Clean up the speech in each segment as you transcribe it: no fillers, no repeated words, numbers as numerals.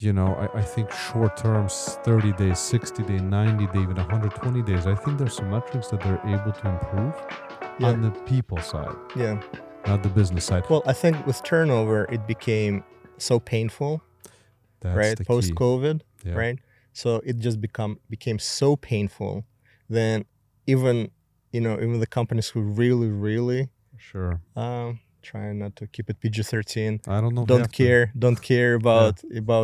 I think short terms, 30 days, 60 days, 90 days, even 120 days. I think there's some metrics that they're able to improve Yeah. on the people side, Yeah. not the business side. Well, I think with turnover, it became so painful, That's right? the Post key. COVID, Yeah. right? So it just became so painful. Then even the companies who really Sure. trying not to keep it PG-13, I don't know. don't care about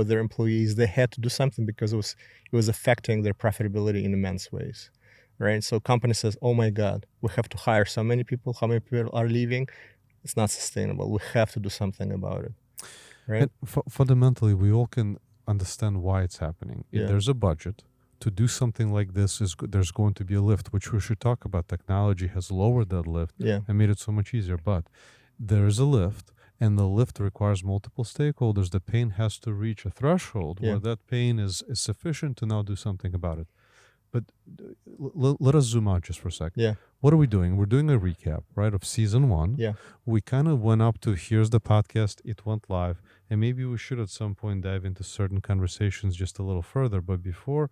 their employees. They had to do something because it was affecting their profitability in immense ways, right? So company says, oh my God, we have to hire so many people. How many people are leaving? It's not sustainable. We have to do something about it, right? And fundamentally, we all can understand why it's happening. If Yeah. there's a budget to do something like this, there's going to be a lift, which we should talk about. Technology has lowered that lift Yeah. and made it so much easier. But there is a lift, and the lift requires multiple stakeholders. The pain has to reach a threshold Yeah. where that pain is sufficient to now do something about it. But let us zoom out just for a second. Yeah. What are we doing? We're doing a recap, right, of season 1. Yeah. We kind of went up to here's the podcast, it went live, and maybe we should at some point dive into certain conversations just a little further. But before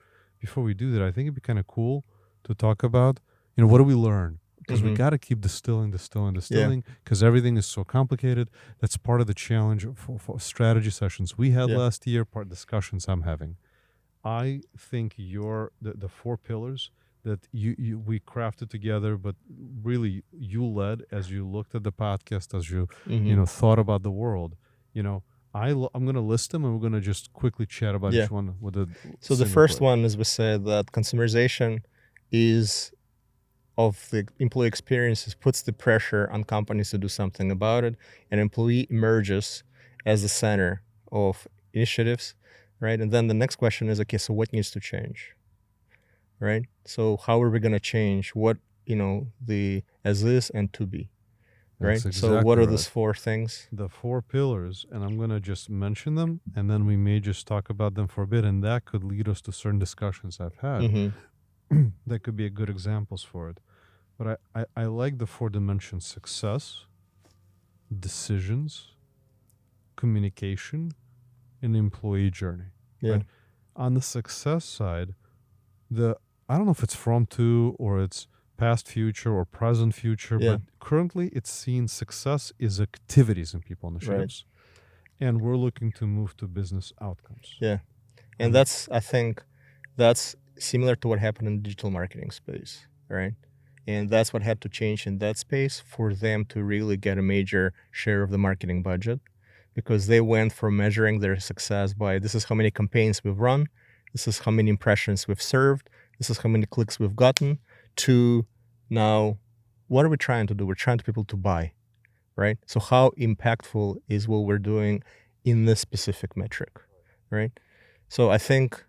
we do that, I think it'd be kind of cool to talk about, what do we learn? Because we got to keep distilling, because everything is so complicated. That's part of the challenge for strategy sessions we had last year, part discussions I'm having. I think the 4 pillars that we crafted together, but really you led as you looked at the podcast, as you thought about the world. I'm going to list them, and we're going to just quickly chat about each one with a. So the first one, as we said, that consumerization of the employee experiences puts the pressure on companies to do something about it, and employee emerges as the center of initiatives, right? And then the next question is, okay, so what needs to change, right? So how are we going to change what, the as is and to be, right? That's So what are those 4 things? The 4 pillars, and I'm going to just mention them, and then we may just talk about them for a bit, and that could lead us to certain discussions I've had. That could be a good examples for it. But I like the 4 dimensions: success, decisions, communication, and employee journey. Yeah. Right? On the success side, I don't know if it's from to or it's past future or present future, but currently it's seen success is activities in people initiatives. Right. And we're looking to move to business outcomes. Yeah. And I think that's similar to what happened in the digital marketing space, right? And that's what had to change in that space for them to really get a major share of the marketing budget, because they went from measuring their success by this is how many campaigns we've run, this is how many impressions we've served, this is how many clicks we've gotten, to now, what are we trying to do? We're trying to people to buy, right? So how impactful is what we're doing in this specific metric, right? So I think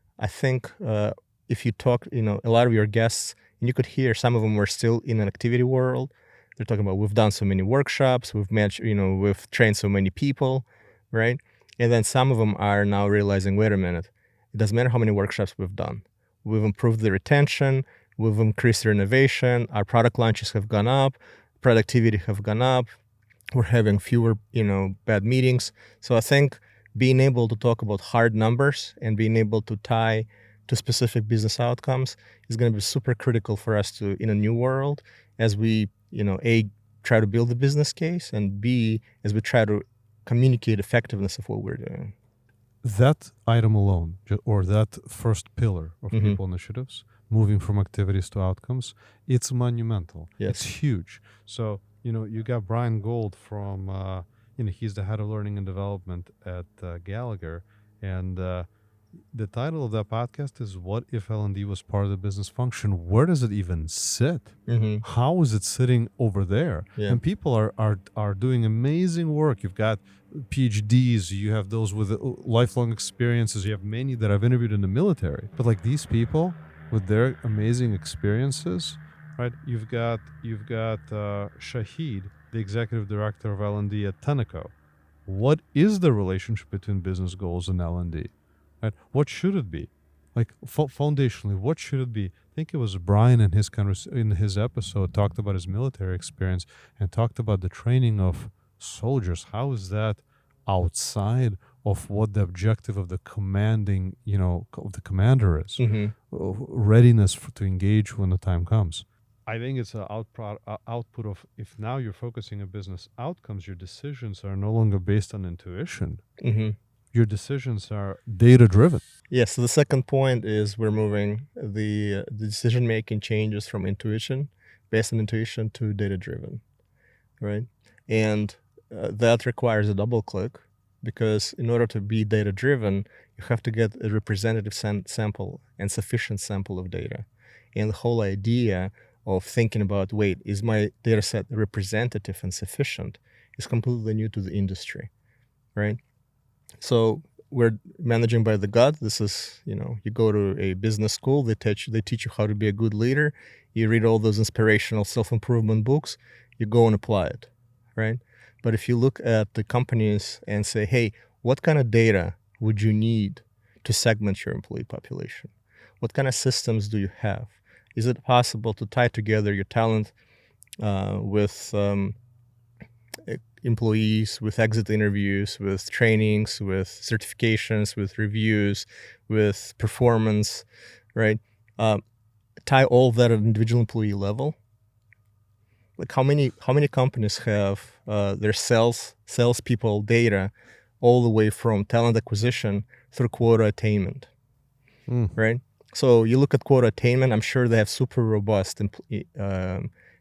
if you talk, a lot of your guests, and you could hear some of them were still in an activity world. They're talking about, we've done so many workshops, we've trained so many people, right? And then some of them are now realizing, wait a minute, it doesn't matter how many workshops we've done. We've improved the retention, we've increased the innovation, our product launches have gone up, productivity have gone up, we're having fewer, bad meetings. So I think being able to talk about hard numbers and being able to tie to specific business outcomes is going to be super critical for us to, in a new world, as we, A, try to build the business case, and B, as we try to communicate effectiveness of what we're doing. That item alone, or that first pillar of people initiatives, moving from activities to outcomes, it's monumental. Yes. It's huge. So, you got Brian Gold from, he's the head of learning and development at Gallagher, and the title of that podcast is "What if L&D was part of the business function?" Where does it even sit? How is it sitting over there? Yeah. And people are doing amazing work. You've got PhDs, you have those with lifelong experiences, you have many that I've interviewed in the military. But like these people with their amazing experiences, right? You've got Shahid, the executive director of L&D at Tenneco. What is the relationship between business goals and L&D? Right? What should it be? Like foundationally, what should it be? I think it was Brian in his episode talked about his military experience and talked about the training of soldiers. How is that outside of what the objective of the commanding, of the commander is. Mm-hmm. Readiness to engage when the time comes. I think it's an output of, if now you're focusing on business outcomes, your decisions are no longer based on intuition. Mm-hmm. Your decisions are data driven. Yeah, so the second point is we're moving the decision making changes from intuition, based on intuition, to data driven, right? And that requires a double click, because in order to be data driven, you have to get a representative sample and sufficient sample of data. And the whole idea of thinking about, wait, is my data set representative and sufficient, is completely new to the industry, right? So we're managing by the gut. This is, you go to a business school, they teach you how to be a good leader. You read all those inspirational self-improvement books, you go and apply it, right? But if you look at the companies and say, hey, what kind of data would you need to segment your employee population? What kind of systems do you have? Is it possible to tie together your talent with employees, with exit interviews, with trainings, with certifications, with reviews, with performance, right? Tie all that at an individual employee level. Like how many companies have their salespeople data all the way from talent acquisition through quota attainment, right? So you look at quota attainment, I'm sure they have super robust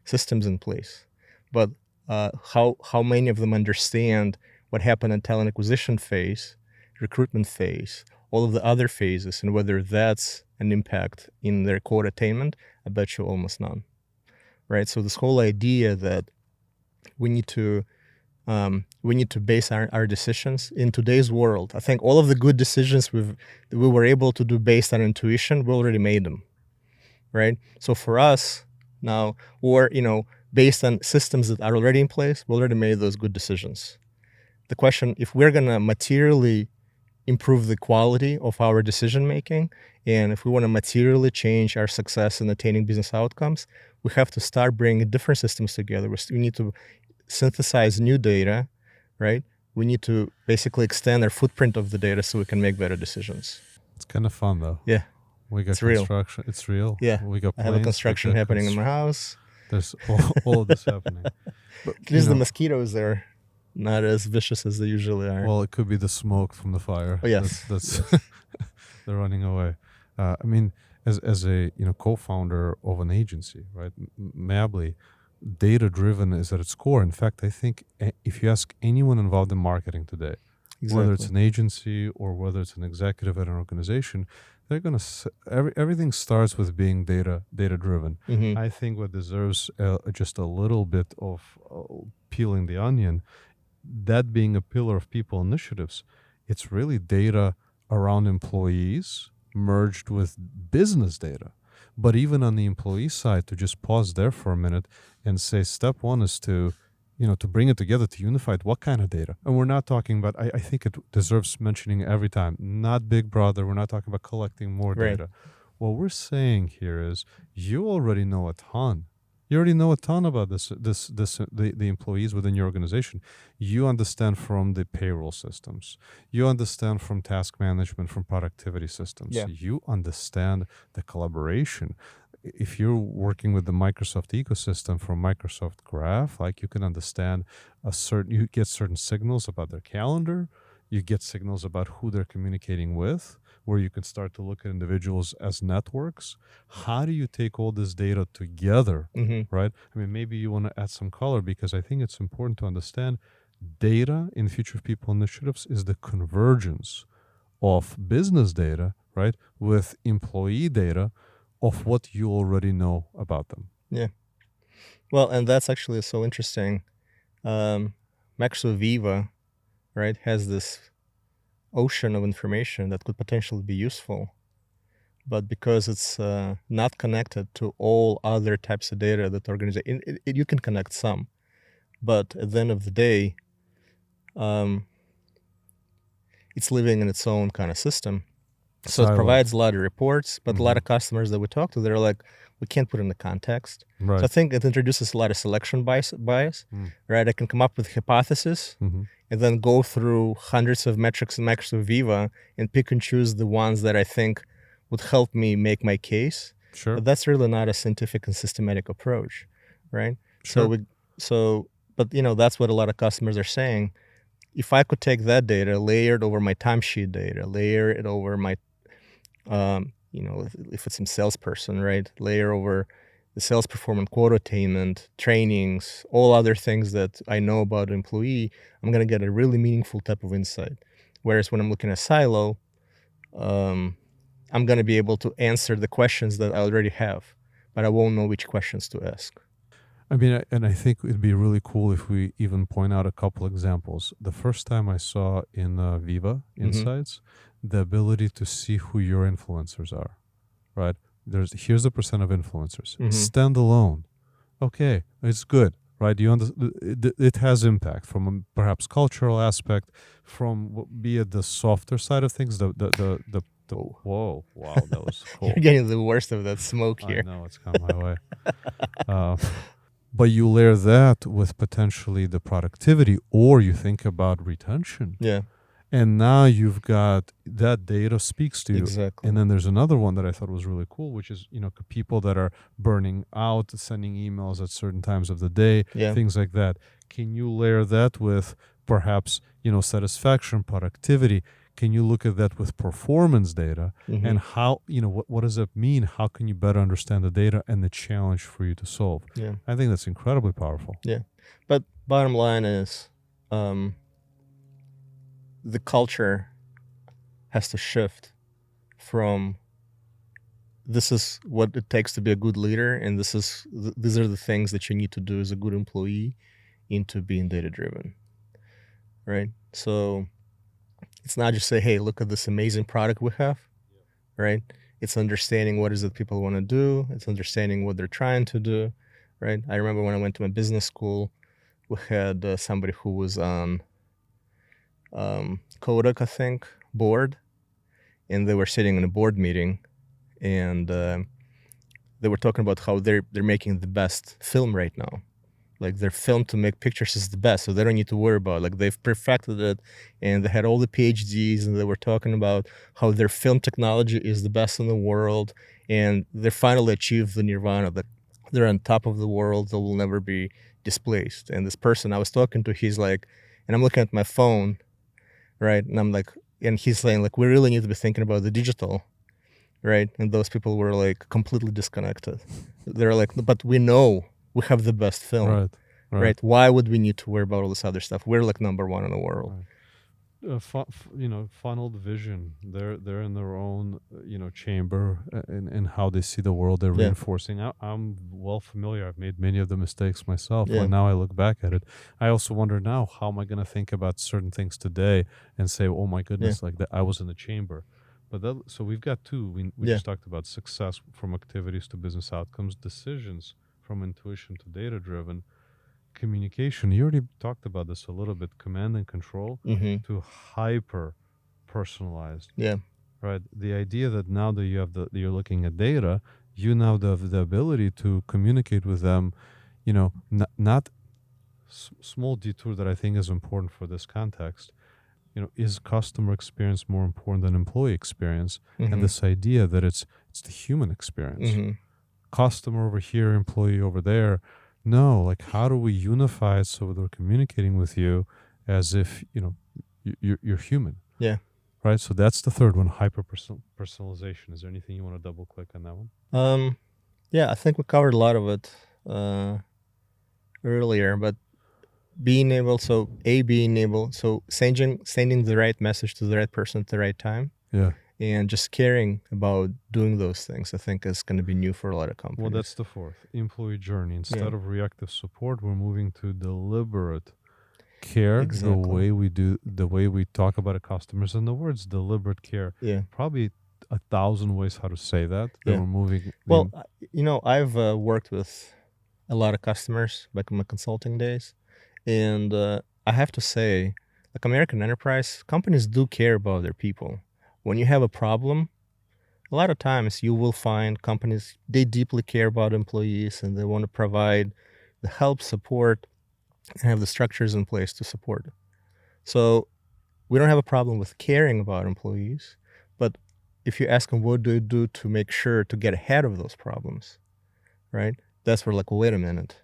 systems in place, but how many of them understand what happened in talent acquisition phase, recruitment phase, all of the other phases, and whether that's an impact in their quota attainment? I bet you almost none, right? So this whole idea that we need to base our decisions in today's world. I think all of the good decisions we were able to do based on intuition, we already made them, right? So for us now, or based on systems that are already in place, we already made those good decisions. The question, if we're gonna materially improve the quality of our decision making, and if we want to materially change our success in attaining business outcomes, we have to start bringing different systems together. We need to synthesize new data, right? We need to basically extend our footprint of the data so we can make better decisions. It's kind of fun though. Yeah. We got It's real. construction. It's real. Yeah. We got I have a construction happening in my house. There's all of this happening. But, At least the mosquitoes there not as vicious as they usually are. Well, it could be the smoke from the fire. Oh, yes. That's they're running away. I mean, as a co-founder of an agency, right? Mably, data-driven is at its core. In fact, I think if you ask anyone involved in marketing today, whether it's an agency or whether it's an executive at an organization, they're going to everything starts with being data-driven. Mm-hmm. I think what deserves just a little bit of peeling the onion, that being a pillar of people initiatives, it's really data around employees merged with business data. But even on the employee side, to just pause there for a minute and say, step one is to bring it together, to unify it. What kind of data? And we're not talking about, I think it deserves mentioning every time, not Big Brother. We're not talking about collecting more data. What we're saying here is you already know a ton. You already know a ton about the employees within your organization. You understand from the payroll systems. You understand from task management, from productivity systems. Yeah. You understand the collaboration. If you're working with the Microsoft ecosystem from Microsoft Graph, like you can understand you get certain signals about their calendar. You get signals about who they're communicating with, where you can start to look at individuals as networks. How do you take all this data together, right? I mean, maybe you want to add some color, because I think it's important to understand data in Future of People initiatives is the convergence of business data, right, with employee data of what you already know about them. Yeah. Well, and that's actually so interesting. Microsoft Viva, right, has this ocean of information that could potentially be useful, but because it's not connected to all other types of data that organization, you can connect some, but at the end of the day, it's living in its own kind of system, So it Siloed. provides a lot of reports, but a lot Mhm. of customers that we talk to, they're like, we can't put it in the context. So I Right. think it introduces a lot of selection bias, Mm. right? I can come up with hypothesis Mhm. and then go through hundreds of metrics and metrics of Viva and pick and choose the ones that I think would help me make my case. Sure. But that's really not a scientific and systematic approach, right? Sure. But that's what a lot of customers are saying. If I could take that data, layer it over my timesheet data, layer it over my, if it's some salesperson, right? Layer over the sales performance, quota attainment, trainings, all other things that I know about an employee, I'm going to get a really meaningful type of insight. Whereas when I'm looking at silo, I'm going to be able to answer the questions that I already have, but I won't know which questions to ask. I mean, and I think it'd be really cool if we even point out a couple examples. The first time I saw in Viva Insights, the ability to see who your influencers are, right? Here's the percent of influencers. Standalone. Okay, it's good, right? It has impact from a perhaps cultural aspect, from be it the softer side of things, the whoa, wow, that was cool. You're getting the worst of that smoke here. I know, it's come my way. But you layer that with potentially the productivity, or you think about retention. Yeah, And now you've got that data speaks to you. exactly. And then there's another one that I thought was really cool, which is, people that are burning out, sending emails at certain times of the day, Yeah. things like that. Can you layer that with perhaps, satisfaction, productivity? Can you look at that with performance data and how, what does that mean? How can you better understand the data and the challenge for you to solve? Yeah. I think that's incredibly powerful. Yeah. But bottom line is, the culture has to shift from this is what it takes to be a good leader, and these are the things that you need to do as a good employee, into being data driven, right? So it's not just say, hey, look at this amazing product we have, right? It's understanding what is it people want to do. It's understanding what they're trying to do, right? I remember when I went to my business school, we had somebody who was on Kodak, I think, board, and they were sitting in a board meeting, and they were talking about how they're making the best film right now. Like their film to make pictures is the best, so they don't need to worry about it. Like they've perfected it, and they had all the PhDs, and they were talking about how their film technology is the best in the world, and they finally achieved the nirvana, that they're on top of the world, they will never be displaced. And this person I was talking to, he's like, and I'm looking at my phone, right? And I'm like, and he's saying like, we really need to be thinking about the digital, right? And those people were like completely disconnected. They're like, but we know we have the best film, right? Why would we need to worry about all this other stuff? We're like number one in the world. Funneled vision. They're in their own, chamber, and how they see the world. They're reinforcing. I'm well familiar. I've made many of the mistakes myself. Yeah. When now I look back at it, I also wonder now, how am I going to think about certain things today and say, oh my goodness, like that I was in the chamber. But so we've got two. We just talked about success from activities to business outcomes, decisions from intuition to data driven, communication. You already talked about this a little bit. Command and control to hyper personalized. Yeah. Right. The idea that now that you're looking at data, you now have the ability to communicate with them. Not small detour that I think is important for this context. Is customer experience more important than employee experience? And this idea that it's the human experience. Customer over here, employee over there. No, like how do we unify it so they're communicating with you as if you're human? Yeah. Right. So that's the third one, hyper personalization. Is there anything you want to double click on that one? Yeah, I think we covered a lot of it earlier, but sending the right message to the right person at the right time. Yeah. And just caring about doing those things, I think, is going to be new for a lot of companies. Well, that's the fourth. Employee journey. Instead of reactive support, we're moving to deliberate care. Exactly. The way we talk about customers, and the words deliberate care. Yeah. Probably 1,000 ways how to say that. Yeah. We're moving. Well, I've worked with a lot of customers back in my consulting days, and I have to say, like American enterprise companies do care about their people. When you have a problem, a lot of times you will find companies, they deeply care about employees and they want to provide the help, support, and have the structures in place to support it. So we don't have a problem with caring about employees, but if you ask them what do you do to make sure to get ahead of those problems, right? That's where like, wait a minute,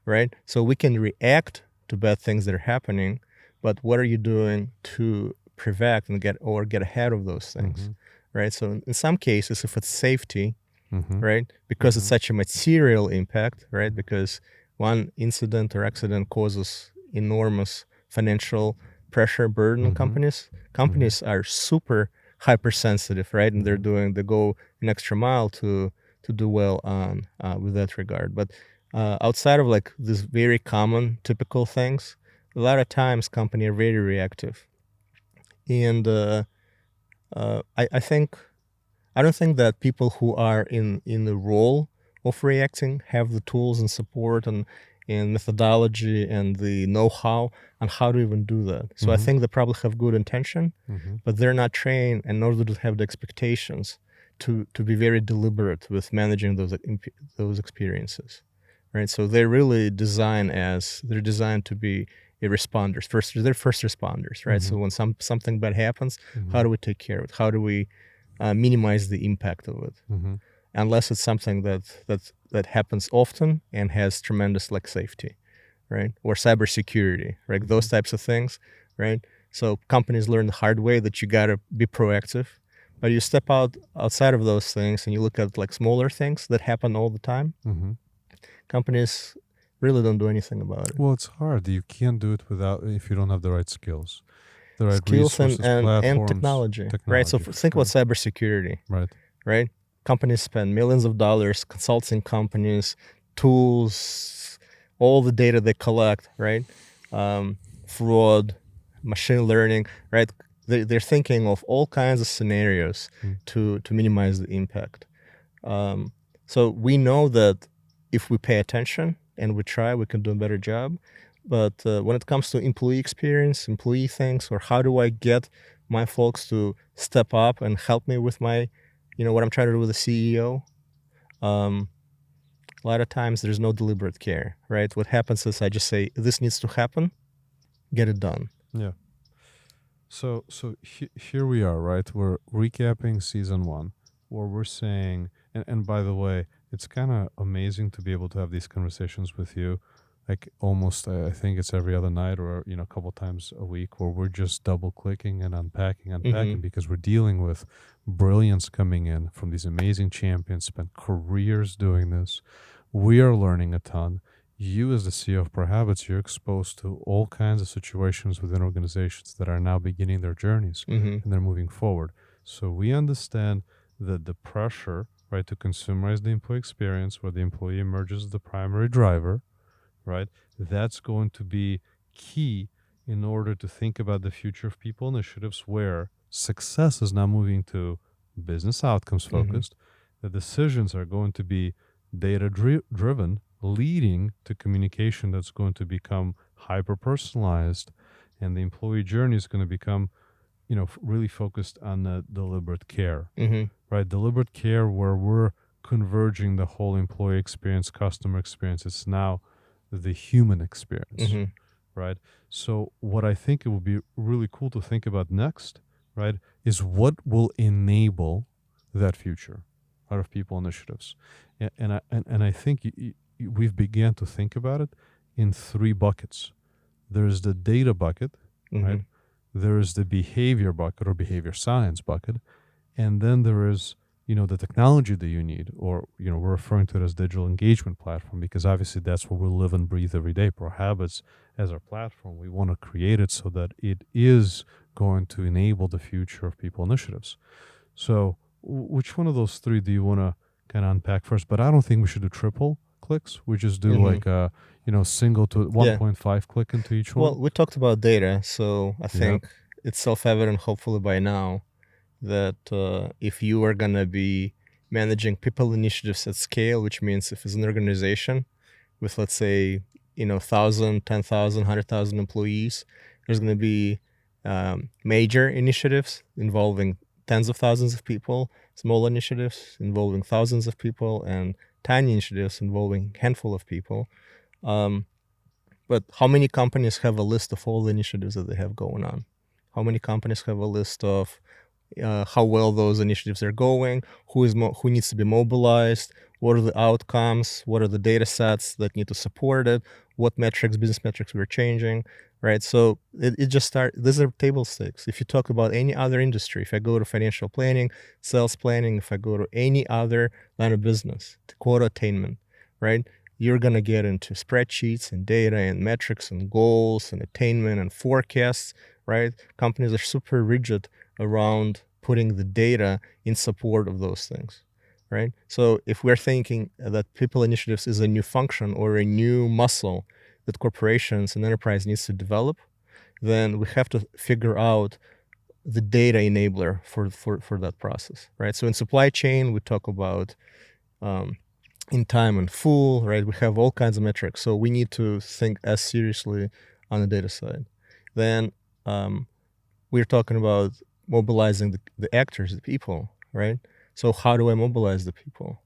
right? So we can react to bad things that are happening, but what are you doing to prevent and get ahead of those things, right? So in some cases, if it's safety, right, because it's such a material impact, right, because one incident or accident causes enormous financial pressure burden on companies. Companies are super hypersensitive, right, and they go an extra mile to do well on with that regard. But outside of like these very common typical things, a lot of times companies are very reactive, and I don't think that people who are in the role of reacting have the tools and support and methodology and the know-how on how to even do that. So I think they probably have good intention, but they're not trained in order to have the expectations to be very deliberate with managing those experiences, right? So they're really designed to be responders. They're first responders, right? So when something bad happens, how do we take care of it? How do we minimize the impact of it? Unless it's something that happens often and has tremendous like safety, right? Or cybersecurity, right? Those types of things, right? So companies learn the hard way that you gotta be proactive, but you step outside of those things and you look at like smaller things that happen all the time. Companies really don't do anything about it. Well, it's hard. You can't do it if you don't have the right skills, the right Skills resources, and platforms, technology, right? So think about cybersecurity, right? Companies spend millions of dollars, consulting companies, tools, all the data they collect, right? Fraud, machine learning, right? They're thinking of all kinds of scenarios to minimize the impact. So we know that if we pay attention and we try, we can do a better job. But when it comes to employee experience, employee things, or how do I get my folks to step up and help me with my, what I'm trying to do with the CEO, a lot of times there's no deliberate care, right? What happens is I just say, this needs to happen, get it done. Yeah. So here we are, right? We're recapping season 1, where we're saying, and by the way, it's kind of amazing to be able to have these conversations with you, like almost, I think it's every other night or, a couple times a week, where we're just double clicking and unpacking, because we're dealing with brilliance coming in from these amazing champions, spent careers doing this. We are learning a ton. You as the CEO of ProHabits, you're exposed to all kinds of situations within organizations that are now beginning their journeys and they're moving forward. So we understand that the pressure, right, to consumerize the employee experience, where the employee emerges as the primary driver, right, that's going to be key in order to think about the future of people initiatives, where success is now moving to business outcomes focused. The decisions are going to be data driven, leading to communication that's going to become hyper personalized, and the employee journey is going to become really focused on the deliberate care, right? Deliberate care where we're converging the whole employee experience, customer experience. It's now the human experience, right? So what I think it would be really cool to think about next, right, is what will enable that future out of people initiatives. And I think we've began to think about it in 3 buckets. There's the data bucket, right? There is the behavior bucket or behavior science bucket. And then there is, the technology that you need, or, we're referring to it as digital engagement platform, because obviously that's what we live and breathe every day. ProHabits as our platform, we want to create it so that it is going to enable the future of people initiatives. So which one of those 3 do you want to kind of unpack first? But I don't think we should do triple clicks. We just do like a, single to 1.5 click into each one. Well, we talked about data, so I think it's self-evident, hopefully by now, that if you are going to be managing people initiatives at scale, which means if it's an organization with, let's say, 1,000, 10,000, 100,000 employees, there's going to be major initiatives involving tens of thousands of people, small initiatives involving thousands of people, and tiny initiatives involving handful of people. But how many companies have a list of all the initiatives that they have going on? How many companies have a list of how well those initiatives are going, who needs to be mobilized, what are the outcomes, what are the data sets that need to support it, what business metrics we're changing, right? So it just these are table stakes. If you talk about any other industry, if I go to financial planning, sales planning, if I go to any other line of business, to quota attainment, right? You're going to get into spreadsheets and data and metrics and goals and attainment and forecasts, right? Companies are super rigid around putting the data in support of those things, right? So if we're thinking that people initiatives is a new function or a new muscle that corporations and enterprise needs to develop, then we have to figure out the data enabler for that process, right? So in supply chain, we talk about in time and full, right? We have all kinds of metrics. So we need to think as seriously on the data side. Then we're talking about mobilizing the actors, the people, right? So how do I mobilize the people?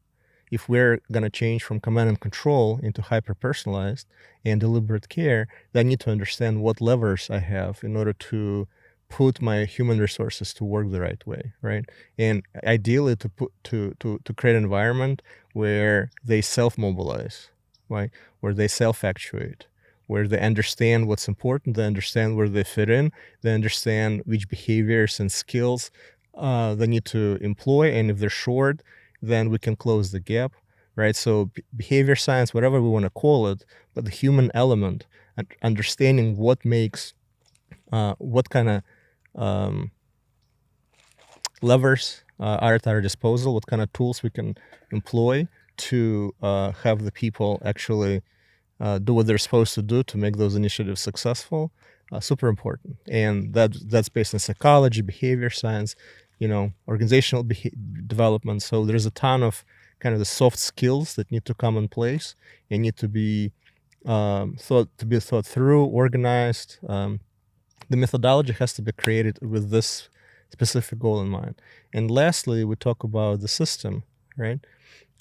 If we're going to change from command and control into hyper-personalized and deliberate care, then I need to understand what levers I have in order to put my human resources to work the right way, right? And ideally to create an environment where they self-mobilize, right? Where they self-actuate, where they understand what's important, they understand where they fit in, they understand which behaviors and skills they need to employ, and if they're short, then we can close the gap, right? So behavior science, whatever we want to call it, but the human element, and understanding what makes, what kind of levers are at our disposal, what kind of tools we can employ to have the people actually do what they're supposed to do to make those initiatives successful, super important. And that's based on psychology, behavior science, organizational development. So there's a ton of kind of the soft skills that need to come in place and need to be thought through, organized. The methodology has to be created with this specific goal in mind. And lastly, we talk about the system, right?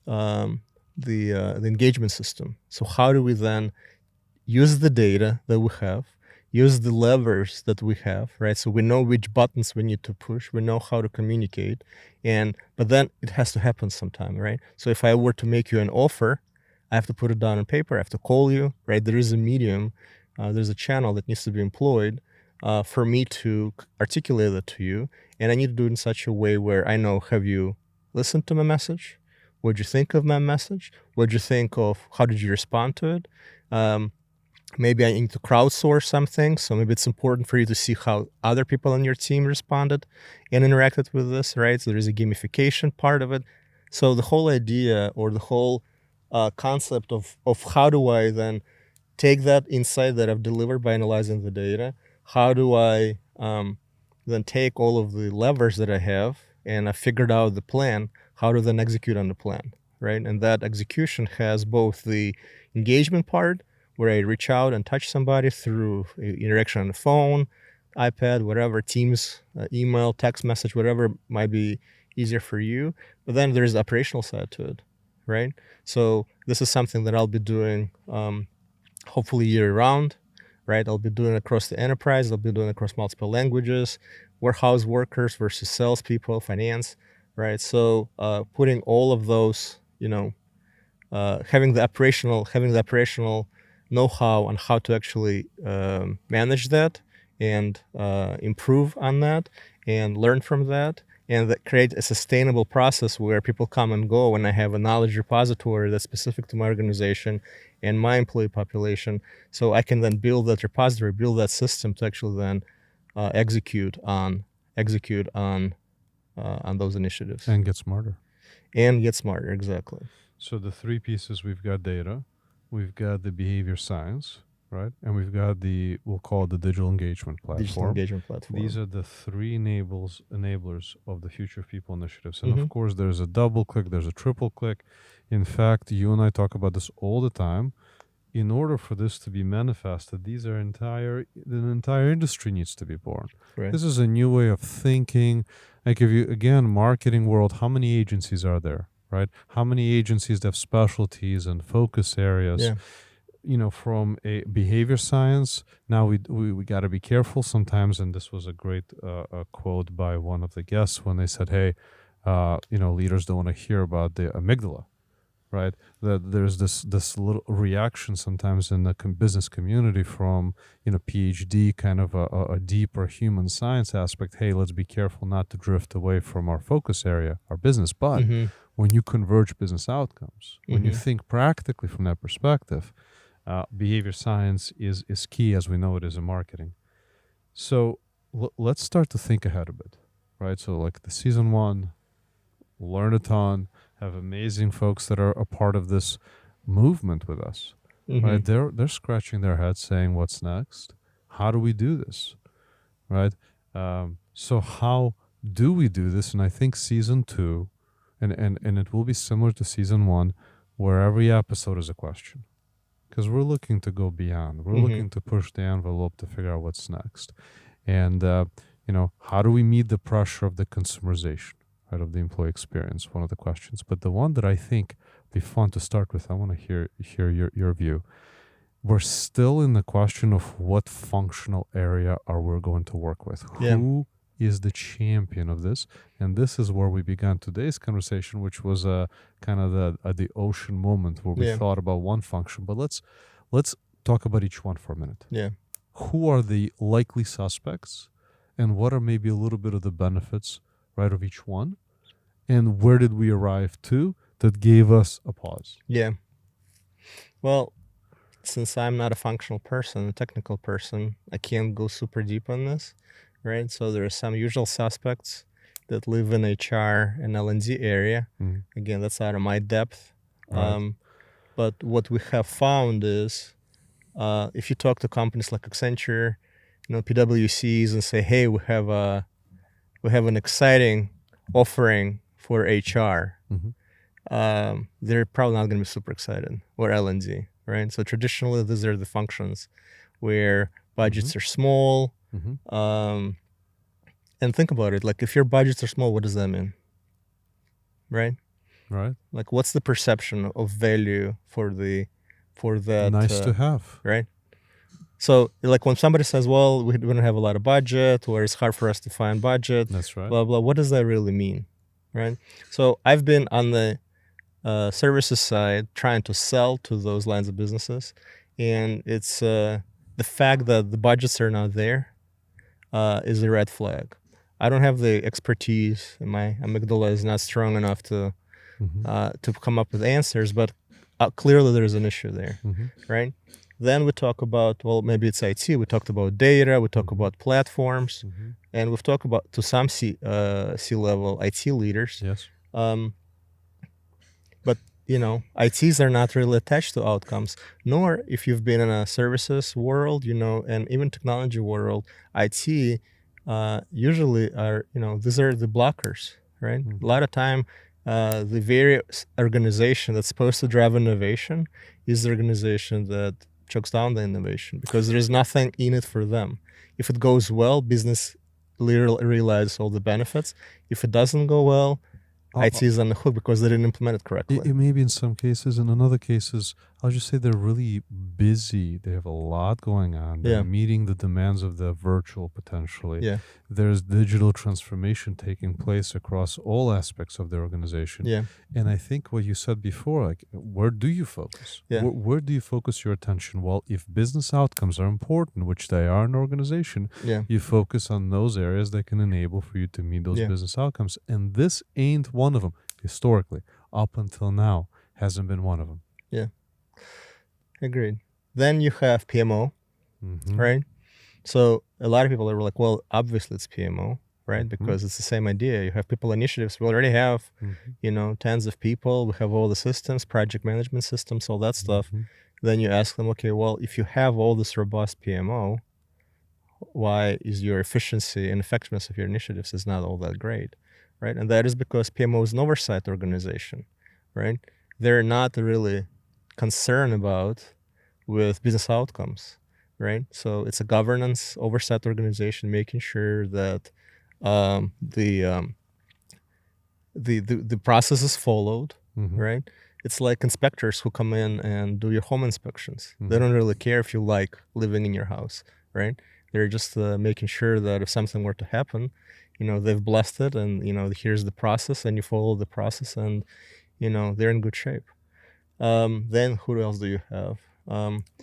The engagement system. So how do we then use the data that we have, use the levers that we have, right? So we know which buttons we need to push, we know how to communicate, but then it has to happen sometime, right? So if I were to make you an offer, I have to put it down on paper, I have to call you, right? There is a medium, there's a channel that needs to be employed for me to articulate that to you, and I need to do it in such a way where I know, have you listened to my message? What did you think of my message? What did you think of, how did you respond to it? Maybe I need to crowdsource something, so maybe it's important for you to see how other people on your team responded and interacted with this, right? So there is a gamification part of it. So the whole idea or the whole concept of how do I then take that insight that I've delivered by analyzing the data, how do I then take all of the levers that I have and I figured out the plan, how to then execute on the plan, right? And that execution has both the engagement part, where I reach out and touch somebody through interaction on the phone, iPad, whatever, Teams, email, text message, whatever might be easier for you. But then there's the operational side to it, right? So this is something that I'll be doing hopefully year-round, right? I'll be doing it across the enterprise. I'll be doing it across multiple languages, warehouse workers versus salespeople, finance, right? So putting all of those, having the operational know-how on how to actually manage that and improve on that and learn from that, and that create a sustainable process where people come and go, and I have a knowledge repository that's specific to my organization and my employee population, so I can then build that repository, build that system to actually then execute on those initiatives. And get smarter. Exactly. So the three pieces, we've got data, we've got the behavior science, right? And we've got we'll call it the digital engagement platform. These are the three enablers of the Future of People initiatives. And of course, there's a double click, there's a triple click. In fact, you and I talk about this all the time. in order for this to be manifested, the entire industry needs to be born. Right. This is a new way of thinking. Like if you, again, marketing world, how many agencies are there, right? How many agencies have specialties and focus areas? Yeah. From a behavior science, now we got to be careful sometimes. And this was a great quote by one of the guests when they said, hey, leaders don't want to hear about the amygdala, right? That there's this little reaction sometimes in the business community from PhD kind of a deeper human science aspect. Hey, let's be careful not to drift away from our focus area, our business. But when you converge business outcomes, when you think practically from that perspective, behavior science is key, as we know it is in marketing. So let's start to think ahead a bit, right? So like the season 1, learn a ton, have amazing folks that are a part of this movement with us, right? They're scratching their heads saying, what's next? How do we do this, right? So how do we do this? And I think season 2, and it will be similar to season 1, where every episode is a question. Because we're looking to go beyond. We're looking to push the envelope to figure out what's next. And, how do we meet the pressure of the consumerization, right, of the employee experience? One of the questions. But the one that I think would be fun to start with, I want to hear your view. We're still in the question of what functional area are we going to work with? Yeah. Who is the champion of this? And this is where we began today's conversation, which was kind of the ocean moment where we thought about one function. But let's talk about each one for a minute. Yeah. Who are the likely suspects, and what are maybe a little bit of the benefits, right, of each one? And where did we arrive to that gave us a pause? Yeah. Well, since I'm not a functional person, a technical person, I can't go super deep on this, right? So there are some usual suspects that live in HR and L&D area. Again, that's out of my depth. Right. But what we have found is, if you talk to companies like Accenture, PwCs, and say, hey, we have an exciting offering for HR, they're probably not going to be super excited, or L&D, right? So traditionally, these are the functions where budgets are small. And think about it, like if your budgets are small, what does that mean? Right? Right. Like what's the perception of value for that? Nice to have. Right? So like when somebody says, well, we don't have a lot of budget, or it's hard for us to find budget. That's right. Blah, blah. What does that really mean? Right? So I've been on the services side trying to sell to those lines of businesses. And it's the fact that the budgets are not there is a red flag. I don't have the expertise, and my amygdala is not strong enough to come up with answers, but clearly there's an issue there, right? Then we talk about, well, maybe it's IT. We talked about data. We talk about platforms, and we've talked about to some C-level IT leaders. Yes. But ITs are not really attached to outcomes. Nor if you've been in a services world, and even technology world, IT usually are, these are the blockers, right? A lot of time, the very organization that's supposed to drive innovation is the organization that chokes down the innovation because there is nothing in it for them. If it goes well, business literally realizes all the benefits. If it doesn't go well, IT is on the hook because they didn't implement it correctly. It may be in some cases, and in other cases, I'll just say they're really busy. They have a lot going on. They're meeting the demands of the virtual potentially. Yeah. There's digital transformation taking place across all aspects of the organization. Yeah. And I think what you said before, like, where do you focus? Yeah. Where do you focus your attention? Well, if business outcomes are important, which they are in an organization, you focus on those areas that can enable for you to meet those business outcomes. And this ain't one of them. Historically, up until now, hasn't been one of them. Yeah. Agreed. Then you have PMO, right? So a lot of people are like, well, obviously it's PMO, right? Because it's the same idea. You have people initiatives. We already have, tens of people. We have all the systems, project management systems, all that stuff. Then you ask them, okay, well, if you have all this robust PMO, why is your efficiency and effectiveness of your initiatives is not all that great, right? And that is because PMO is an oversight organization, right? They're not really concerned about with business outcomes, right? So it's a governance oversight organization, making sure that um, the, um, the process is followed, right? It's like inspectors who come in and do your home inspections. They don't really care if you like living in your house, right? They're just making sure that if something were to happen, they've blessed it, and here's the process, and you follow the process, and they're in good shape. Then who else do you have?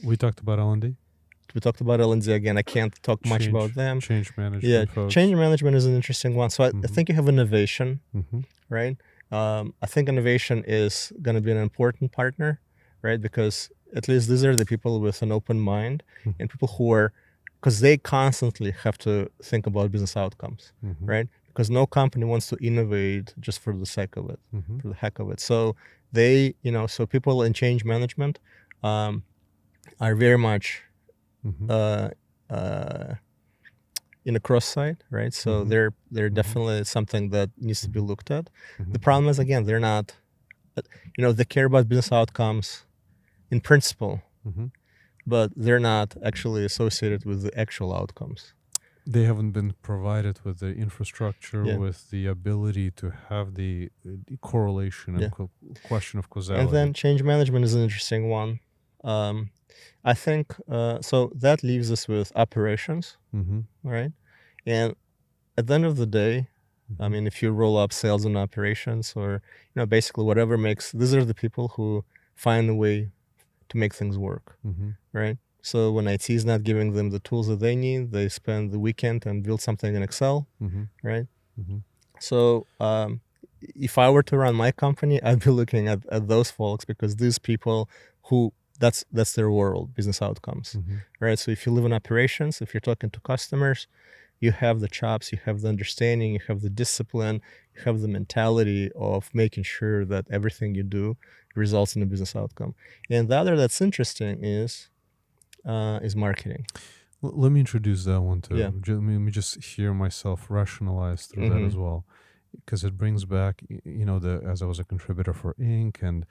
We talked about L&D. We talked about L&D again. I can't talk much about them. Change management, Yeah, folks. change management is an interesting one. So I think you have innovation, right? I think innovation is going to be an important partner, right? Because at least these are the people with an open mind and people who are, because they constantly have to think about business outcomes, right? Because no company wants to innovate just for the sake of it, for the heck of it. So they, so people in change management are very much in a cross side, right? So they're definitely something that needs to be looked at. The problem is, again, they're not, they care about business outcomes in principle, but they're not actually associated with the actual outcomes. They haven't been provided with the infrastructure, with the ability to have the correlation and question of causality. And then change management is an interesting one. I think, so that leaves us with operations, right? And at the end of the day, I mean, if you roll up sales and operations, or, basically whatever these are the people who find a way to make things work, right? So when IT is not giving them the tools that they need, they spend the weekend and build something in Excel, right? So if I were to run my company, I'd be looking at those folks, because these people who, that's their world, business outcomes, right? So if you live in operations, if you're talking to customers, you have the chops, you have the understanding, you have the discipline, you have the mentality of making sure that everything you do results in a business outcome. And the other that's interesting is marketing. Let me introduce that one too. Yeah. Let me just hear myself rationalize through that as well, because it brings back, as I was a contributor for Inc. and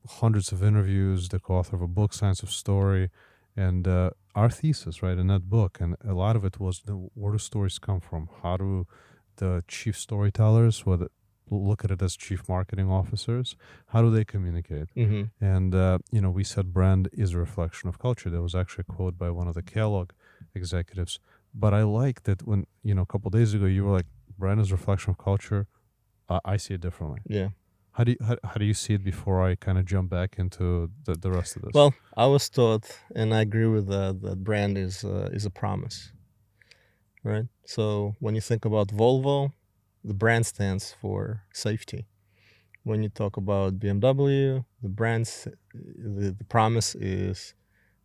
hundreds of interviews, the co-author of a book, Science of Story, and our thesis, right, in that book. And a lot of it was, where do stories come from? How do the chief storytellers, look at it as chief marketing officers, how do they communicate? And, we said brand is a reflection of culture. There was actually a quote by one of the Kellogg executives. But I like that when, a couple of days ago, you were like, brand is a reflection of culture. I see it differently. Yeah. How do you see it before I kind of jump back into the rest of this? Well, I was taught, and I agree with that brand is a promise, right? So when you think about Volvo, the brand stands for safety. When you talk about BMW, the promise is,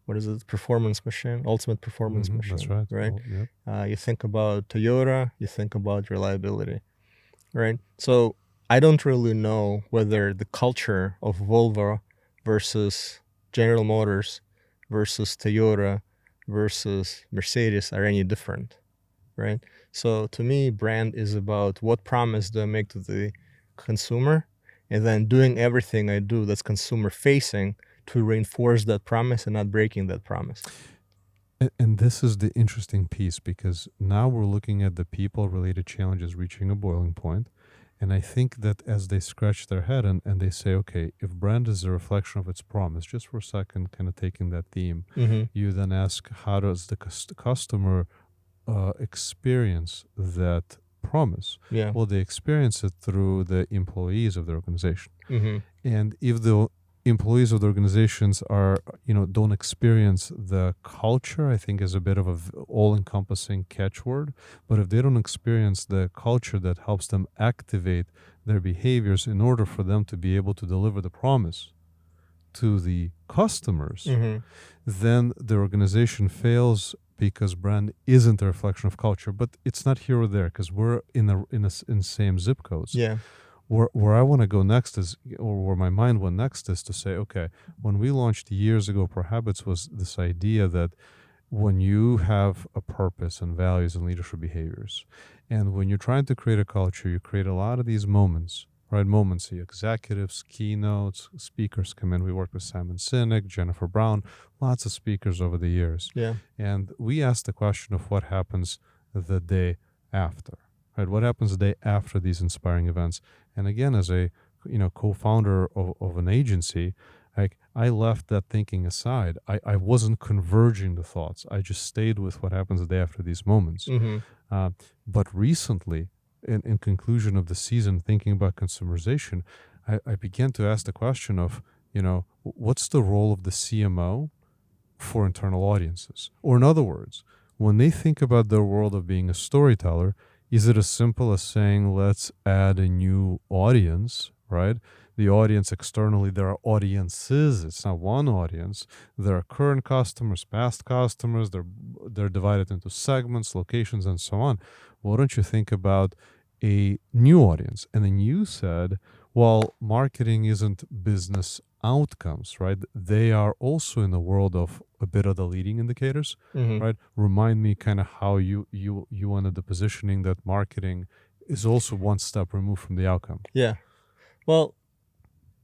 what is it? Performance machine, ultimate performance machine. That's right. Right? Oh, yep. You think about Toyota, you think about reliability, right? So I don't really know whether the culture of Volvo versus General Motors versus Toyota versus Mercedes are any different, right? So to me, brand is about what promise do I make to the consumer, and then doing everything I do that's consumer facing to reinforce that promise and not breaking that promise. And this is the interesting piece, because now we're looking at the people-related challenges reaching a boiling point. And I think that as they scratch their head and they say, okay, if brand is a reflection of its promise, just for a second, kind of taking that theme, you then ask, how does the customer experience that promise? Yeah. Well, they experience it through the employees of the organization. And if the employees of the organizations are, don't experience the culture, I think is a bit of a all-encompassing catchword. But if they don't experience the culture that helps them activate their behaviors in order for them to be able to deliver the promise to the customers, then the organization fails, because brand isn't a reflection of culture. But it's not here or there, because we're in the same zip codes. Yeah. Where I want to go next is, or where my mind went next is to say, okay, when we launched years ago, ProHabits was this idea that when you have a purpose and values and leadership behaviors, and when you're trying to create a culture, you create a lot of these moments right? Moments. The executives, keynotes, speakers come in. We work with Simon Sinek, Jennifer Brown, lots of speakers over the years. Yeah. And we asked the question of what happens the day after, right? What happens the day after these inspiring events? And again, as a co-founder of an agency, like I left that thinking aside. I wasn't converging the thoughts. I just stayed with what happens the day after these moments. Mm-hmm. But recently, in conclusion of the season, thinking about consumerization, I began to ask the question of, what's the role of the CMO for internal audiences? Or in other words, when they think about their world of being a storyteller, is it as simple as saying, let's add a new audience, right? The audience externally, there are audiences. It's not one audience. There are current customers, past customers. They're divided into segments, locations, and so on. Why don't you think about a new audience? And then you said, well, marketing isn't business outcomes, right? They are also in the world of a bit of the leading indicators, Mm-hmm. right? Remind me kind of how you wanted the positioning that marketing is also one step removed from the outcome. Yeah. Well,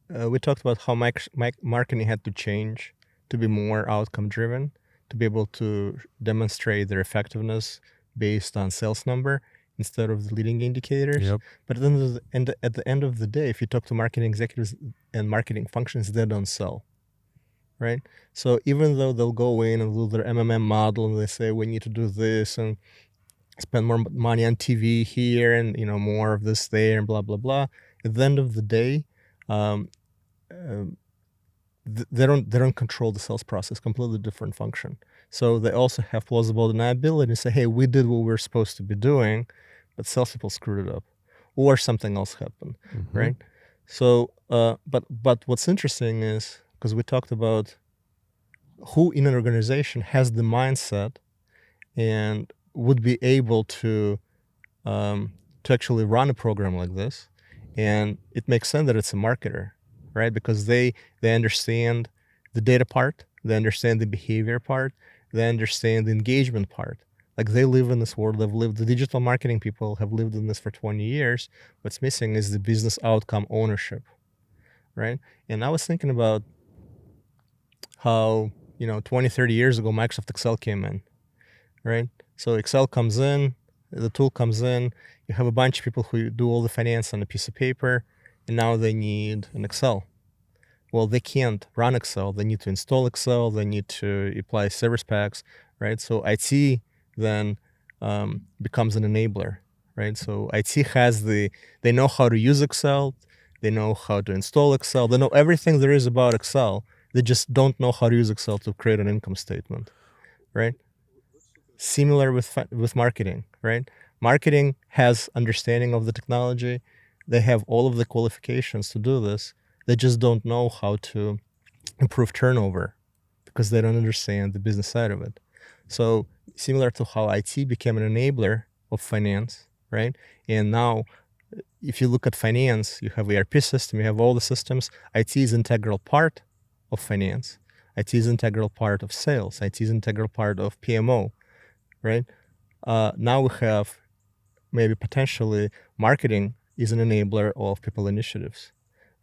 we talked about how marketing had to change to be more outcome driven, to be able to demonstrate their effectiveness based on sales number instead of the leading indicators. Yep. But at the end of the day, if you talk to marketing executives and marketing functions, they don't sell, right? So even though they'll go in and do their MMM model and they say we need to do this and spend more money on TV here and more of this there and blah blah blah, at the end of the day, they don't control the sales process. Completely different function. So they also have plausible deniability and say, hey, we did what we are supposed to be doing, but salespeople screwed it up, or something else happened, right? So, but what's interesting is, because we talked about who in an organization has the mindset and would be able to actually run a program like this, and it makes sense that it's a marketer, right? Because they understand the data part, they understand the behavior part, they understand the engagement part. Like they live in this world. The digital marketing people have lived in this for 20 years. What's missing is the business outcome ownership, right? And I was thinking about how 20, 30 years ago Microsoft Excel came in, right? So Excel comes in, the tool comes in, you have a bunch of people who do all the finance on a piece of paper, and now they need an Excel. Well, they can't run Excel. They need to install Excel. They need to apply service packs, right? So IT then becomes an enabler, right? So IT they know how to use Excel. They know how to install Excel. They know everything there is about Excel. They just don't know how to use Excel to create an income statement, right? Similar with marketing, right? Marketing has understanding of the technology. They have all of the qualifications to do this. They just don't know how to improve turnover because they don't understand the business side of it. So similar to how IT became an enabler of finance, right? And now if you look at finance, you have ERP system, you have all the systems. IT is integral part of finance. IT is integral part of sales. IT is integral part of PMO, right? Now we have maybe potentially marketing is an enabler of people initiatives,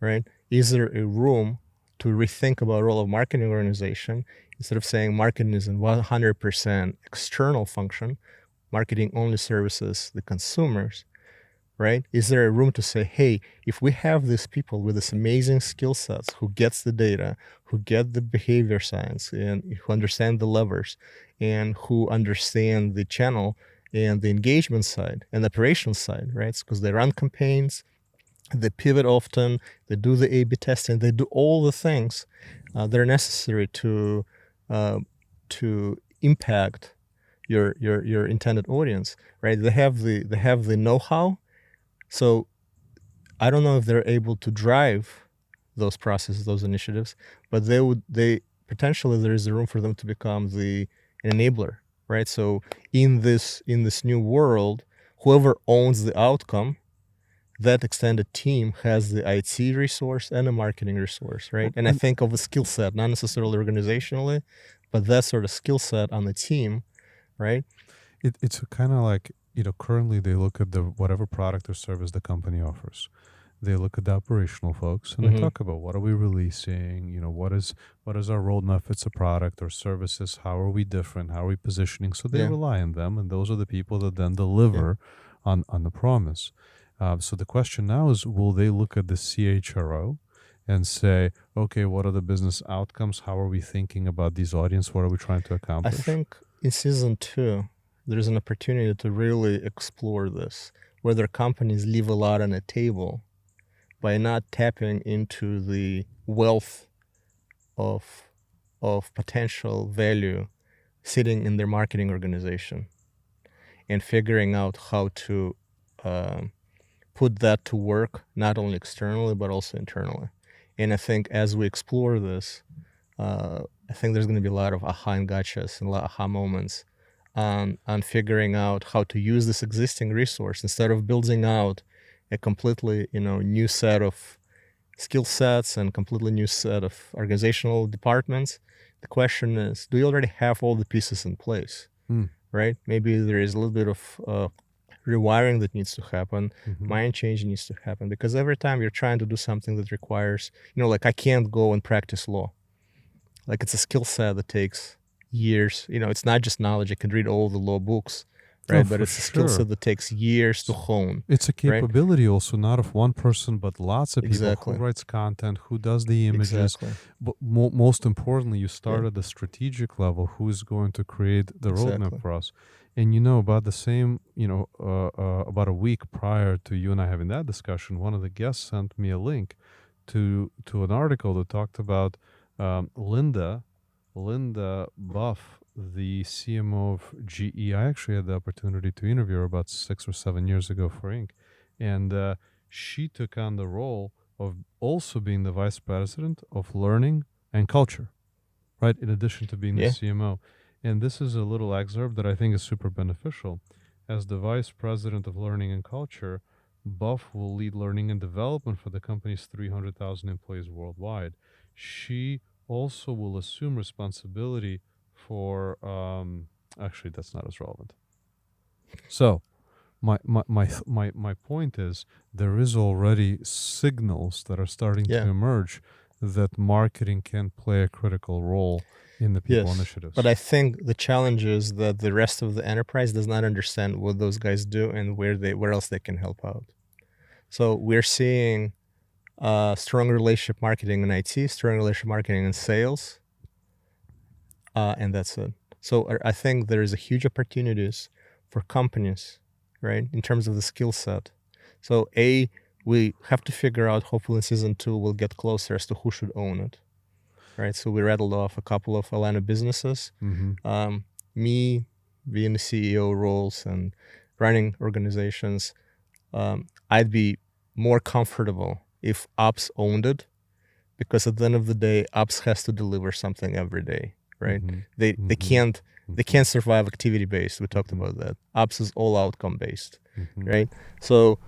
right? Is there a room to rethink about the role of marketing organization instead of saying marketing is a 100% external function, marketing only services the consumers, right? Is there a room to say, hey, if we have these people with this amazing skill sets who gets the data, who get the behavior science, and who understand the levers, and who understand the channel and the engagement side and the operational side, right? Because they run campaigns, they pivot often, they do the A/B testing, they do all the things that are necessary to impact your intended audience, right? They have the know-how. So I don't know if they're able to drive those processes, those initiatives, but they potentially there is a room for them to become an enabler, right? So in this new world, whoever owns the outcome, that extended team has the IT resource and a marketing resource, right? And I think of a skill set, not necessarily organizationally, but that sort of skill set on the team, right? It's kind of like, currently they look at whatever product or service the company offers. they look at the operational folks and they talk about what are we releasing, what is our roadmap if it's a product or services, how are we different, how are we positioning. So they Yeah. rely on them, and those are the people that then deliver on the promise. So the question now is, will they look at the CHRO and say, okay, what are the business outcomes? How are we thinking about these audience? What are we trying to I accomplish? think in season 2, there's an opportunity to really explore this, whether companies leave a lot on the table by not tapping into the wealth of potential value sitting in their marketing organization and figuring out how to put that to work, not only externally, but also internally. And I think as we explore this, I think there's going to be a lot of aha and gotchas and a lot of aha moments on figuring out how to use this existing resource instead of building out a completely new set of skill sets and completely new set of organizational departments. The question is, do you already have all the pieces in place? Right? Maybe there is a little bit of rewiring that needs to happen, mind change needs to happen, because every time you're trying to do something that requires, like I can't go and practice law. Like it's a skill set that takes years. It's not just knowledge. I can read all the law books, right? But it's a skill set that takes years to hone. It's a capability also, not of one person, but lots of people. Exactly. Who writes content, who does the images. Exactly. But most importantly, you start at the strategic level. Who is going to create the roadmap for us? And about the same, about a week prior to you and I having that discussion, one of the guests sent me a link to an article that talked about Linda Buff, the CMO of GE. I actually had the opportunity to interview her about 6 or 7 years ago for Inc. And she took on the role of also being the vice president of learning and culture, right? In addition to being the CMO. And this is a little excerpt that I think is super beneficial. As the vice president of learning and culture, Buff will lead learning and development for the company's 300,000 employees worldwide. She also will assume responsibility for actually that's not as relevant. So my point is, there is already signals that are starting to emerge that marketing can play a critical role in the people initiatives. But I think the challenge is that the rest of the enterprise does not understand what those guys do and where else they can help out. So we're seeing strong relationship marketing in IT, strong relationship marketing in sales, and that's it. So I think there is a huge opportunities for companies, right, in terms of the skill set. So we have to figure out, hopefully in season 2, we'll get closer as to who should own it, right? So we rattled off a couple of Atlanta businesses. Me being the CEO roles and running organizations, I'd be more comfortable if ops owned it, because at the end of the day, ops has to deliver something every day, right? They can't survive activity based. We talked about that. Ops is all outcome based, right? So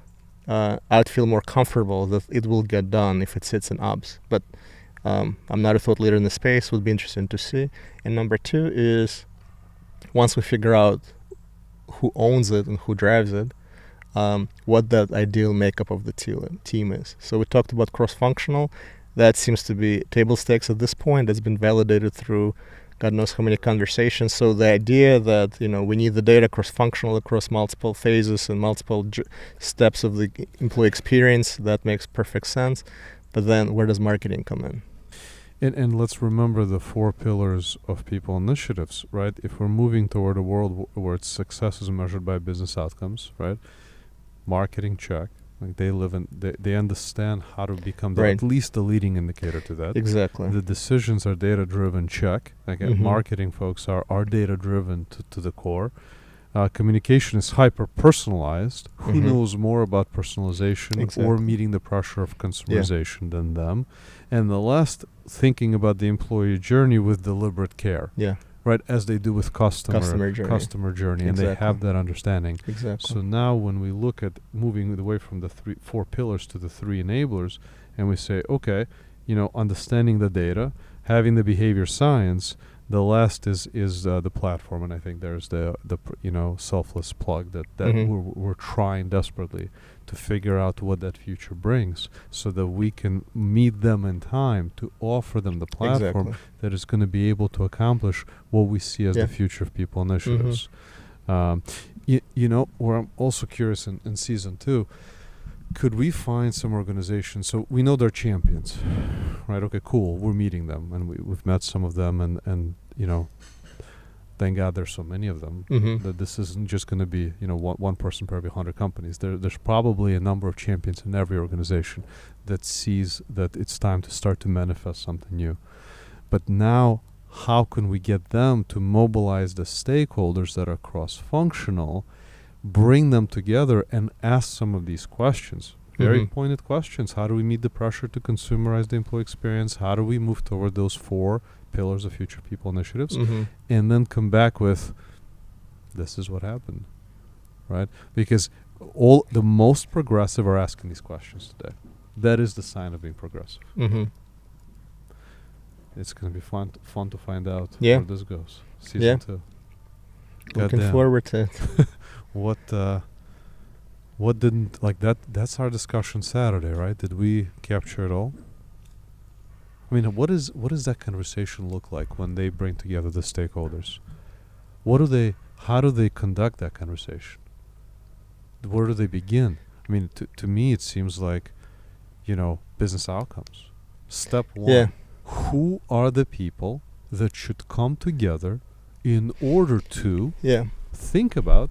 I'd feel more comfortable that it will get done if it sits in ops. But I'm not a thought leader in the space. Would be interesting to see. And number 2 is, once we figure out who owns it and who drives it, what that ideal makeup of the team is. So we talked about cross-functional. That seems to be table stakes at this point. That's been validated through God knows how many conversations. So the idea that we need the data cross-functional across multiple phases and multiple steps of the employee experience, that makes perfect sense. But then where does marketing come in? And let's remember the 4 pillars of people initiatives, right? If we're moving toward a world where its success is measured by business outcomes, right? Marketing, check. Like they understand how to become at least the leading indicator to that. Exactly. The decisions are data driven, check. Marketing folks are data driven to the core. Communication is hyper personalized. Who knows more about personalization or meeting the pressure of consumerization than them? And the last, thinking about the employee journey with deliberate care. Right, as they do with customer journey, and they have that understanding. So now when we look at moving away from the 4 pillars to the 3 enablers, and we say, okay, understanding the data, having the behavior science, the last is the platform, and I think there's the selfless plug that we're trying desperately to figure out what that future brings, so that we can meet them in time to offer them the platform Exactly. that is going to be able to accomplish what we see as Yeah. the future of people initiatives. You know, where I'm also curious in season 2, could we find some organizations? So we know they're champions, right? Okay, cool. We're meeting them, and we've met some of them, and you know, thank God there's so many of them. That this isn't just going to be, you know, one person per every 100 companies. There's probably a number of champions in every organization that sees that it's time to start to manifest something new. But now, how can we get them to mobilize the stakeholders that are cross-functional, bring them together, and ask some of these questions? Very pointed questions. How do we meet the pressure to consumerize the employee experience? How do we move toward those 4 pillars of future people initiatives? And then come back with, this is what happened, right? Because all the most progressive are asking these questions today. That is the sign of being progressive. It's going to be fun to find out where this goes. Season 2. Looking forward to it. What didn't, like, that's our discussion Saturday, right? Did we capture it all? I mean, what does that conversation look like when they bring together the stakeholders? How do they conduct that conversation? Where do they begin? I mean, to me, it seems like, you know, business outcomes. Step 1, who are the people that should come together in order to think about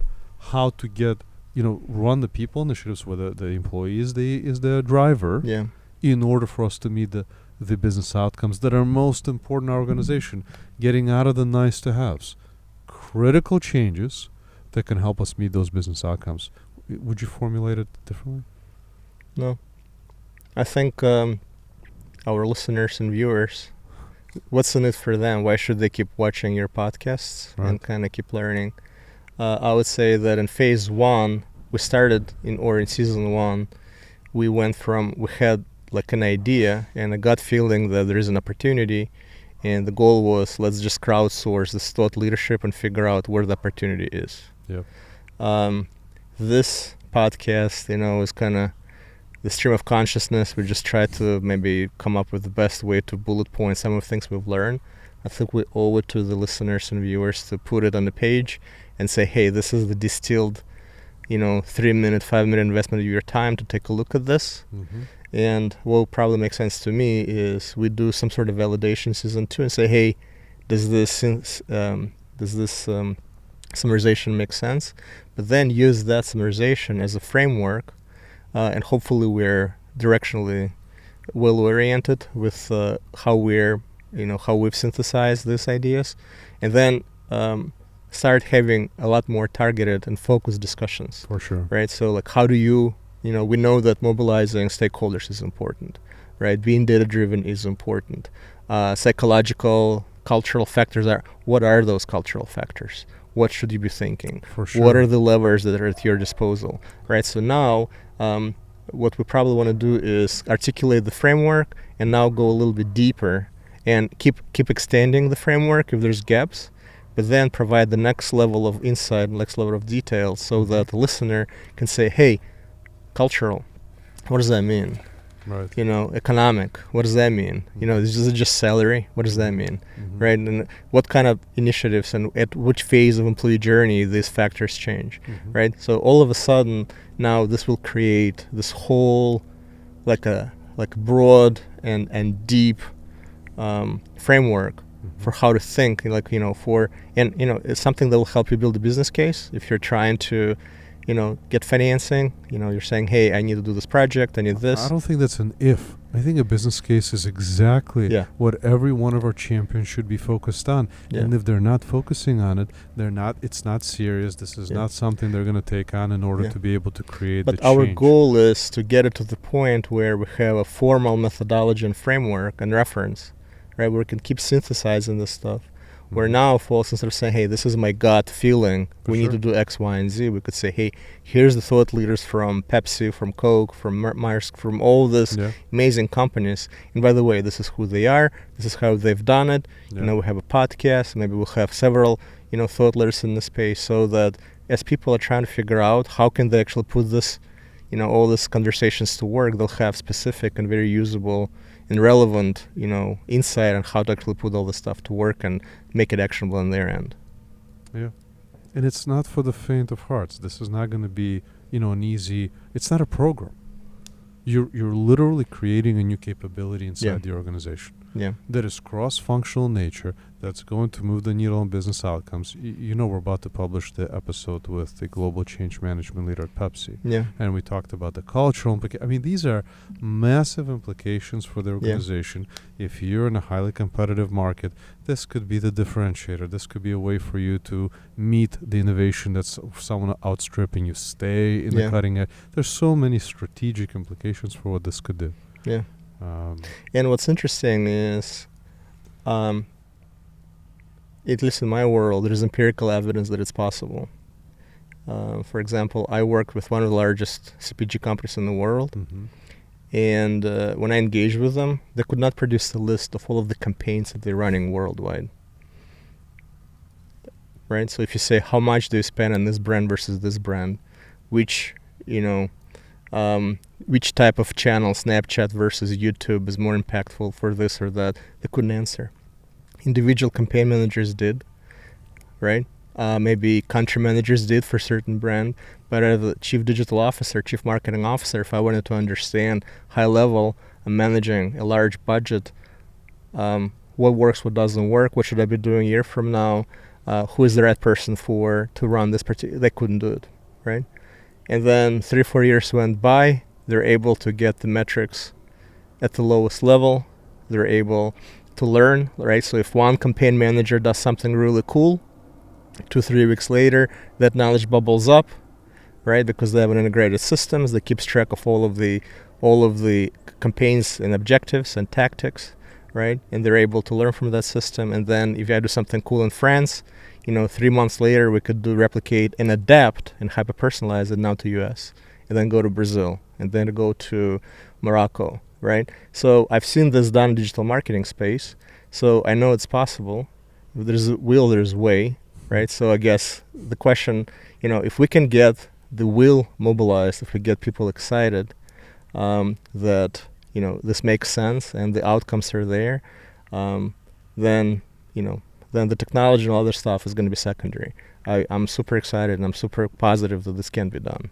how to get, you know, run the people initiatives where the employee is the driver, in order for us to meet the business outcomes that are most important in our organization, getting out of the nice to haves, critical changes that can help us meet those business outcomes. Would you formulate it differently? No. I think our listeners and viewers, what's in it for them? Why should they keep watching your podcasts and kind of keep learning? I would say that in phase 1, we started in season 1, we had like an idea and a gut feeling that there is an opportunity, and the goal was, let's just crowdsource this thought leadership and figure out where the opportunity is. This podcast, you know, is kind of the stream of consciousness. We just try to maybe come up with the best way to bullet point some of the things we've learned. I think we owe it to the listeners and viewers to put it on the page and say, hey, this is the distilled, you know, 3-minute, 5-minute investment of your time to take a look at this. And what will probably make sense to me is we do some sort of validation season 2 and say, hey, does this summarization make sense? But then use that summarization as a framework, and hopefully we're directionally well-oriented with how we've synthesized these ideas, and then start having a lot more targeted and focused discussions. For sure. Right? So, like, how do you know, we know that mobilizing stakeholders is important, right? Being data-driven is important. Psychological, cultural factors what are those cultural factors? What should you be thinking? For sure. What are the levers that are at your disposal, right? So now, what we probably want to do is articulate the framework and now go a little bit deeper and keep extending the framework if there's gaps, but then provide the next level of insight, next level of detail, so that the listener can say, hey, cultural, what does that mean? Right. You know, economic, what does that mean? You know, is it just salary? What does that mean? Right? And what kind of initiatives and at which phase of employee journey these factors change, right? So all of a sudden, now this will create this whole, like broad and deep framework for how to think, like, you know, and, you know, it's something that will help you build a business case. If you're trying to, you know, get financing, you know, you're saying, hey, I need to do this project, I need this. I don't think that's an if. I think a business case is exactly what every one of our champions should be focused on. And if they're not focusing on it, it's not serious. This is not something they're going to take on in order to be able to create the change. But our goal is to get it to the point where we have a formal methodology and framework and reference, right, where we can keep synthesizing this stuff. Where now folks, instead of saying, hey, this is my gut feeling, we need to do X, Y, and Z, we could say, hey, here's the thought leaders from Pepsi, from Coke, from Maersk, from all these amazing companies. And by the way, this is who they are. This is how they've done it. You know, we have a podcast. Maybe we'll have several, you know, thought leaders in the space, so that as people are trying to figure out how can they actually put this, all these conversations to work, they'll have specific and very usable and relevant, insight on how to actually put all this stuff to work and make it actionable on their end. Yeah. And it's not for the faint of hearts. This is not going to be, an easy, it's not a program. You're literally creating a new capability inside the organization. Yeah. That is cross-functional in nature, that's going to move the needle on business outcomes. We're about to publish the episode with the global change management leader at Pepsi. Yeah. And we talked about the cultural implications. I mean, these are massive implications for the organization. Yeah. If you're in a highly competitive market, this could be the differentiator. This could be a way for you to meet the innovation that's someone outstripping you, stay in the cutting edge. There's so many strategic implications for what this could do. Yeah. And what's interesting is, at least in my world, there's empirical evidence that it's possible. For example, I worked with one of the largest CPG companies in the world, and when I engaged with them, they could not produce a list of all of the campaigns that they're running worldwide. Right? So if you say, how much do you spend on this brand versus this brand, which type of channel, Snapchat versus YouTube, is more impactful for this or that, they couldn't answer. Individual campaign managers did, right? Maybe country managers did for certain brand, but as a chief digital officer, chief marketing officer, if I wanted to understand high level, I'm managing a large budget, what works, what doesn't work, what should I be doing a year from now, who is the right person to run this particular, they couldn't do it, right? And then 3-4 years went by, they're able to get the metrics at the lowest level, they're able to learn, right? So if one campaign manager does something really cool, 2-3 weeks later, that knowledge bubbles up, right? Because they have an integrated systems that keeps track of all of the campaigns and objectives and tactics, right? And they're able to learn from that system. And then if I do something cool in France, 3 months later, we could replicate and adapt and hyper-personalize it now to US, and then go to Brazil, and then go to Morocco, right? So I've seen this done in digital marketing space, so I know it's possible. If there's a will, there's way, right? So I guess the question, if we can get the will mobilized, if we get people excited that, this makes sense and the outcomes are there, then the technology and all other stuff is going to be secondary. I'm super excited and I'm super positive that this can be done.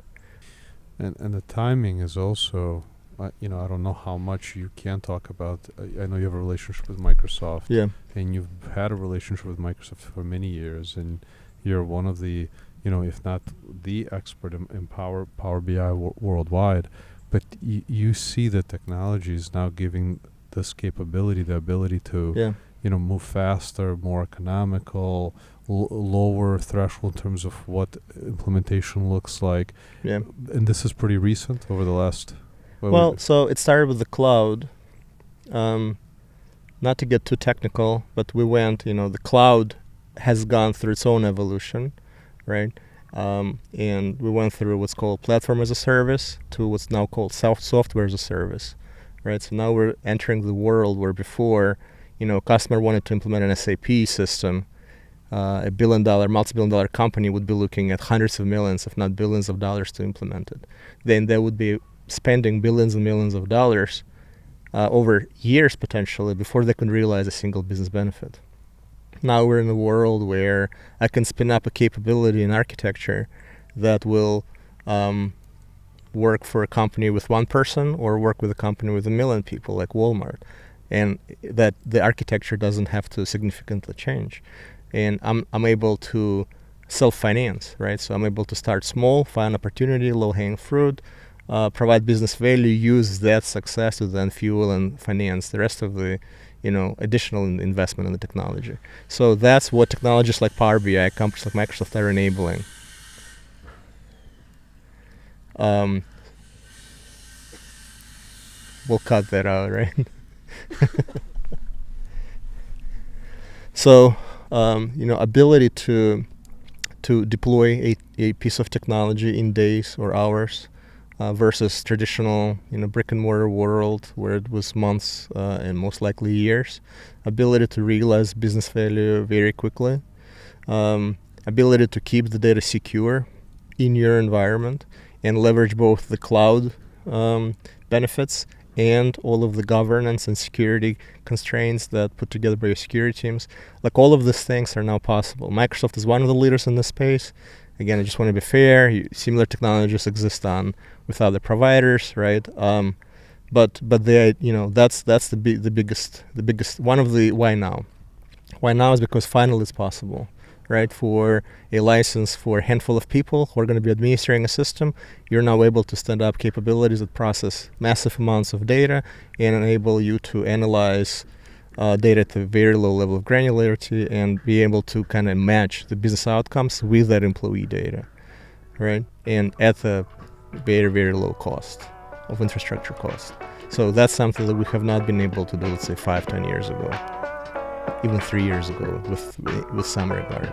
And the timing is also, I don't know how much you can talk about. I know you have a relationship with Microsoft. Yeah. And you've had a relationship with Microsoft for many years, and you're one of the, if not the expert in Power BI worldwide. But you see that technology is now giving this capability, the ability to, move faster, more economical, lower threshold in terms of what implementation looks like. Yeah. And this is pretty recent over the last... So it started with the cloud. Not to get too technical, but we went, the cloud has gone through its own evolution, right? And we went through what's called platform as a service to what's now called software as a service, right? So now we're entering the world where before, customer wanted to implement an SAP system, a multi-billion dollar company would be looking at hundreds of millions, if not billions of dollars to implement it. Then they would be spending billions and millions of dollars over years potentially before they can realize a single business benefit. Now we're in a world where I can spin up a capability in architecture that will work for a company with one person or work with a company with 1 million people like Walmart, and that the architecture doesn't have to significantly change. And I'm able to self-finance, right? So I'm able to start small, find opportunity, low-hanging fruit, provide business value, use that success to then fuel and finance the rest of the, additional investment in the technology. So that's what technologies like Power BI, companies like Microsoft are enabling. We'll cut that out, right? So, ability to deploy a piece of technology in days or hours versus traditional, brick and mortar world where it was months and most likely years. Ability to realize business value very quickly. Ability to keep the data secure in your environment. and leverage both the cloud benefits and all of the governance and security constraints that put together by your security teams. Like, all of these things are now possible. Microsoft is one of the leaders in this space. Again, I just want to be fair. Similar technologies exist with other providers, right? But they, that's the biggest one of the why now. Why now is because finally it's possible, right? For a license for a handful of people who are going to be administering a system, you're now able to stand up capabilities that process massive amounts of data and enable you to analyze data at a very low level of granularity and be able to kind of match the business outcomes with that employee data, right? And at a very, very low cost of infrastructure cost. So that's something that we have not been able to do, let's say 5-10 years ago, even 3 years ago with some regard.